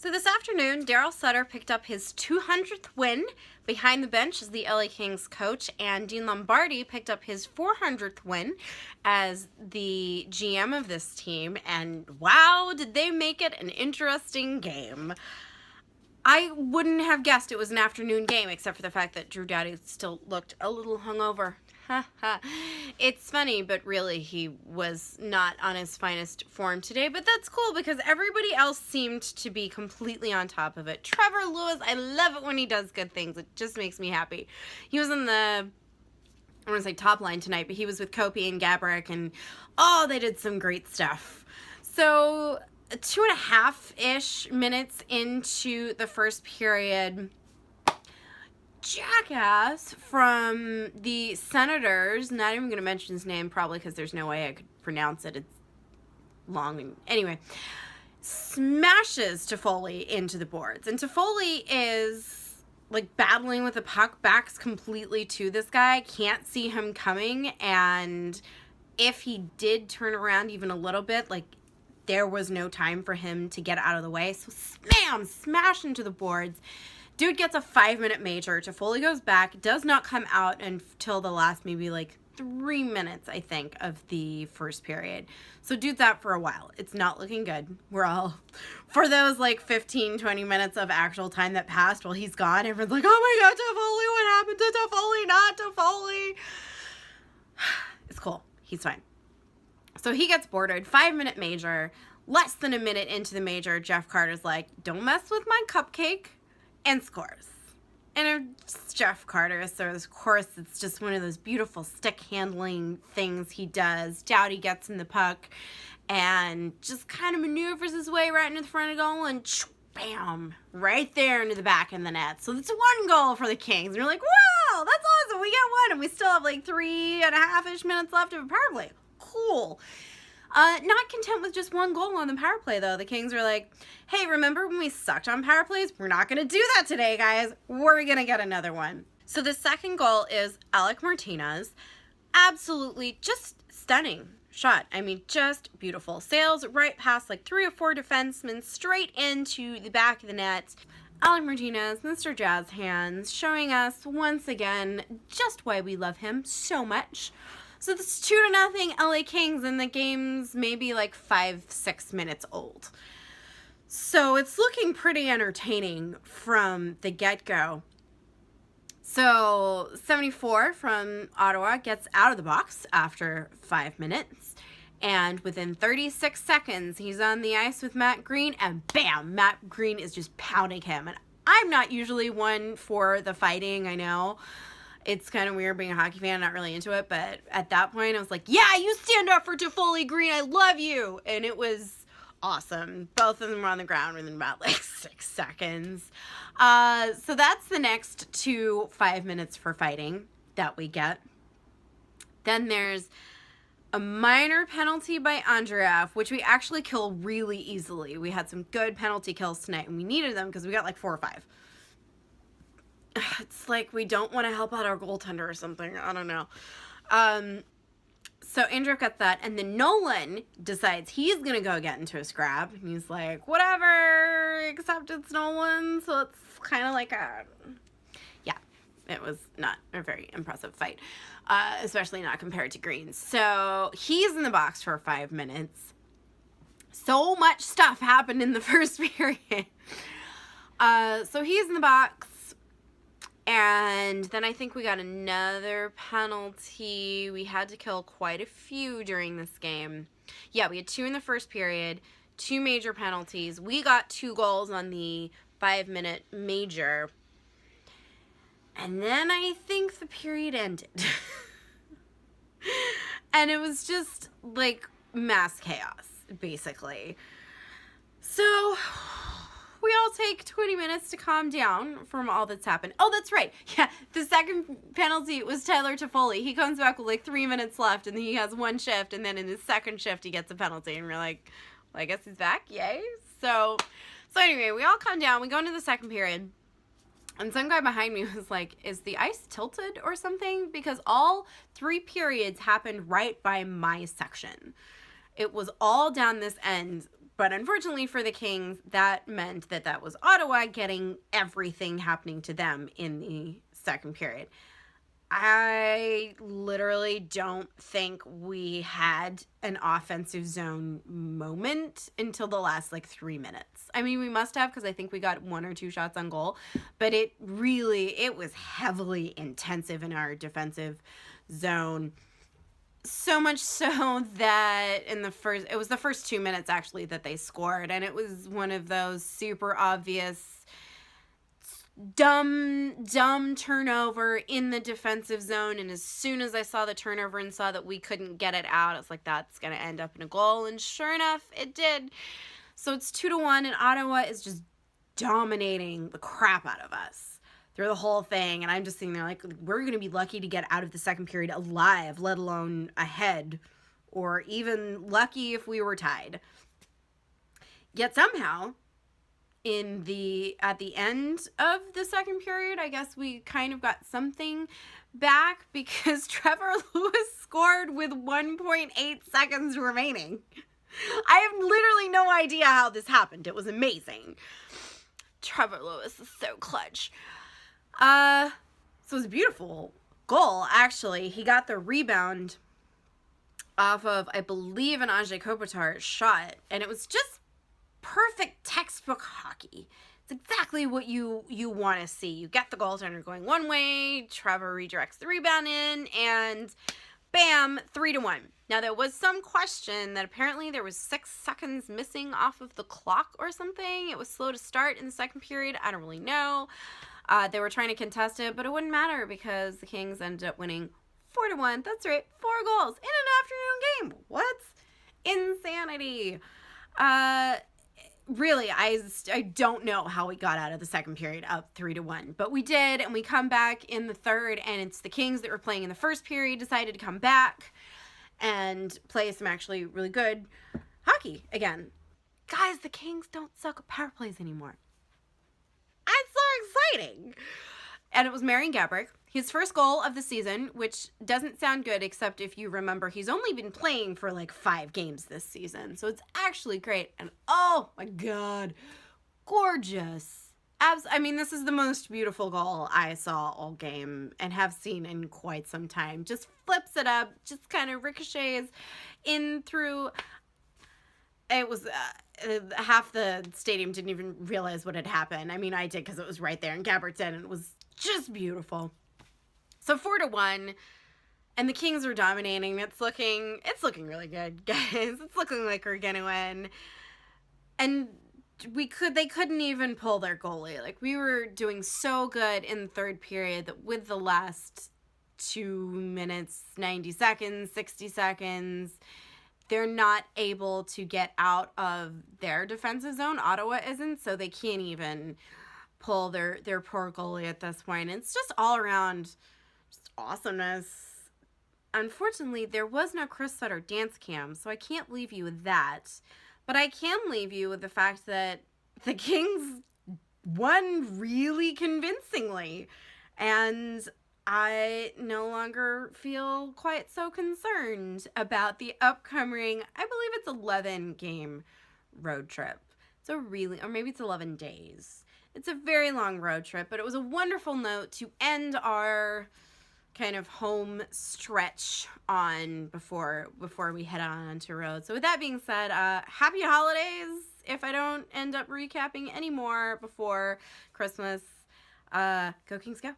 So this afternoon, Daryl Sutter picked up his 200th win behind the bench as the LA Kings coach, and Dean Lombardi picked up his 400th win as the GM of this team, and wow, did they make it an interesting game. I wouldn't have guessed it was an afternoon game, except for the fact that Drew Doughty still looked a little hungover. It's funny, but really he was not on his finest form today, but that's cool because everybody else seemed to be completely on top of it. Trevor Lewis, I love it when he does good things. It just makes me happy. He was in the, I want to say top line tonight, but he was with Kopi and Gaborik, and they did some great stuff. So 2.5-ish minutes into the first period, jackass from the Senators, not even going to mention his name probably because there's no way I could pronounce it, it's long, anyway, smashes Toffoli into the boards, and Toffoli is like battling with the puck, backs completely to this guy, can't see him coming, and if he did turn around even a little bit, like, there was no time for him to get out of the way, so smash into the boards. Dude gets a 5-minute major. Toffoli goes back, does not come out until the last maybe like 3 minutes, I think, of the first period. So dude's out for a while. It's not looking good. We're all, for those like 15, 20 minutes of actual time that passed while he's gone, everyone's like, oh my God, Toffoli, what happened to Toffoli? Not Toffoli. It's cool. He's fine. So he gets boarded, 5-minute major. Less than a minute into the major, Jeff Carter's like, don't mess with my cupcake, and scores. And it's Jeff Carter, so of course it's just one of those beautiful stick handling things he does. Doughty gets in the puck and just kind of maneuvers his way right into the front of goal, and bam, right there into the back of the net. So it's 1 goal for the Kings. And you're like, wow, that's awesome. We got one, and we still have like 3.5-ish minutes left of a power play. Cool. Not content with just 1 goal on the power play, though. The Kings were like, hey, remember when we sucked on power plays? We're not going to do that today, guys. We're going to get another one. So the second goal is Alec Martinez. Absolutely just stunning shot. I mean, just beautiful. Sails right past like 3 or 4 defensemen straight into the back of the net. Alec Martinez, Mr. Jazz Hands, showing us once again just why we love him so much. So it's 2-0 LA Kings, and the game's maybe like 5-6 minutes old. So it's looking pretty entertaining from the get-go. So 74 from Ottawa gets out of the box after 5 minutes. And within 36 seconds, he's on the ice with Matt Green, and bam, Matt Green is just pounding him. And I'm not usually one for the fighting, I know. It's kind of weird being a hockey fan, not really into it, but at that point I was like, yeah, you stand up for Toffoli, Green, I love you. And it was awesome. Both of them were on the ground within about like 6 seconds. So that's the next 5 minutes for fighting that we get. Then there's a minor penalty by Andreev, which we actually kill really easily. We had some good penalty kills tonight, and we needed them because we got like 4 or 5. It's like we don't want to help out our goaltender or something. I don't know. So Andrew got that, and then Nolan decides he's going to go get into a scrap. And he's like, whatever, except it's Nolan, so it's kind of like it was not a very impressive fight, especially not compared to Green. So he's in the box for 5 minutes. So much stuff happened in the first period. So he's in the box. And then I think we got another penalty. We had to kill quite a few during this game. Yeah, we had 2 in the first period, 2 major penalties. We got 2 goals on the 5-minute major. And then I think the period ended. And it was just like mass chaos, basically. So we all take 20 minutes to calm down from all that's happened. Oh, that's right. Yeah, the second penalty was Tyler Toffoli. He comes back with like 3 minutes left, and then he has 1 shift, and then in his second shift, he gets a penalty, and we're like, well, I guess he's back. Yay. So anyway, we all calm down. We go into the second period, and some guy behind me was like, is the ice tilted or something? Because all 3 periods happened right by my section. It was all down this end, But unfortunately for the Kings, that meant that was Ottawa getting everything happening to them in the second period. I literally don't think we had an offensive zone moment until the last 3 minutes. I mean, we must have, because I think we got 1 or 2 shots on goal, but it was heavily intensive in our defensive zone. So much so that it was the first 2 minutes actually that they scored, and it was one of those super obvious dumb turnover in the defensive zone. And as soon as I saw the turnover and saw that we couldn't get it out, I was like, that's gonna end up in a goal, and sure enough, it did. So it's 2-1, and Ottawa is just dominating the crap out of us through the whole thing. And I'm just sitting there like, we're gonna be lucky to get out of the second period alive, let alone ahead, or even lucky if we were tied. Yet somehow, at the end of the second period, I guess we kind of got something back, because Trevor Lewis scored with 1.8 seconds remaining. I have literally no idea how this happened. It was amazing. Trevor Lewis is so clutch. So it was a beautiful goal, actually. He got the rebound off of, I believe, an Anze Kopitar shot, and it was just perfect textbook hockey. It's exactly what you want to see. You get the goaltender going one way, Trevor redirects the rebound in, and bam, 3-1. Now, there was some question that apparently there was 6 seconds missing off of the clock or something. It was slow to start in the second period. I don't really know. They were trying to contest it, but it wouldn't matter because the Kings ended up winning 4-1. That's right, 4 goals in an afternoon game. What? Insanity. Really, I don't know how we got out of the second period up 3-1, but we did, and we come back in the third, and it's the Kings that were playing in the first period decided to come back and play some actually really good hockey again. Guys, the Kings don't suck at power plays anymore. It's so exciting. And it was Marian Gaborik, his first goal of the season, which doesn't sound good, except if you remember he's only been playing for 5 games this season. So it's actually great. And oh my God, gorgeous. I mean, this is the most beautiful goal I saw all game and have seen in quite some time. Just flips it up, just kind of ricochets in through. It was half the stadium didn't even realize what had happened. I mean, I did because it was right there, and Gaborik did, and it was just beautiful. So 4-1, and the Kings are dominating. It's looking really good, guys. It's looking like we're gonna win. And they couldn't even pull their goalie. We were doing so good in the third period that with the last 2 minutes, 90 seconds, 60 seconds, they're not able to get out of their defensive zone. Ottawa isn't, so they can't even pull their poor goalie at this point. It's just all around just awesomeness. Unfortunately, there was no Chris Sutter dance cam, so I can't leave you with that. But I can leave you with the fact that the Kings won really convincingly. And I no longer feel quite so concerned about the upcoming, I believe it's 11-game road trip. Or maybe it's 11 days. It's a very long road trip, but it was a wonderful note to end our kind of home stretch on before we head on to road. So with that being said, happy holidays if I don't end up recapping any more before Christmas. Go Kings, go.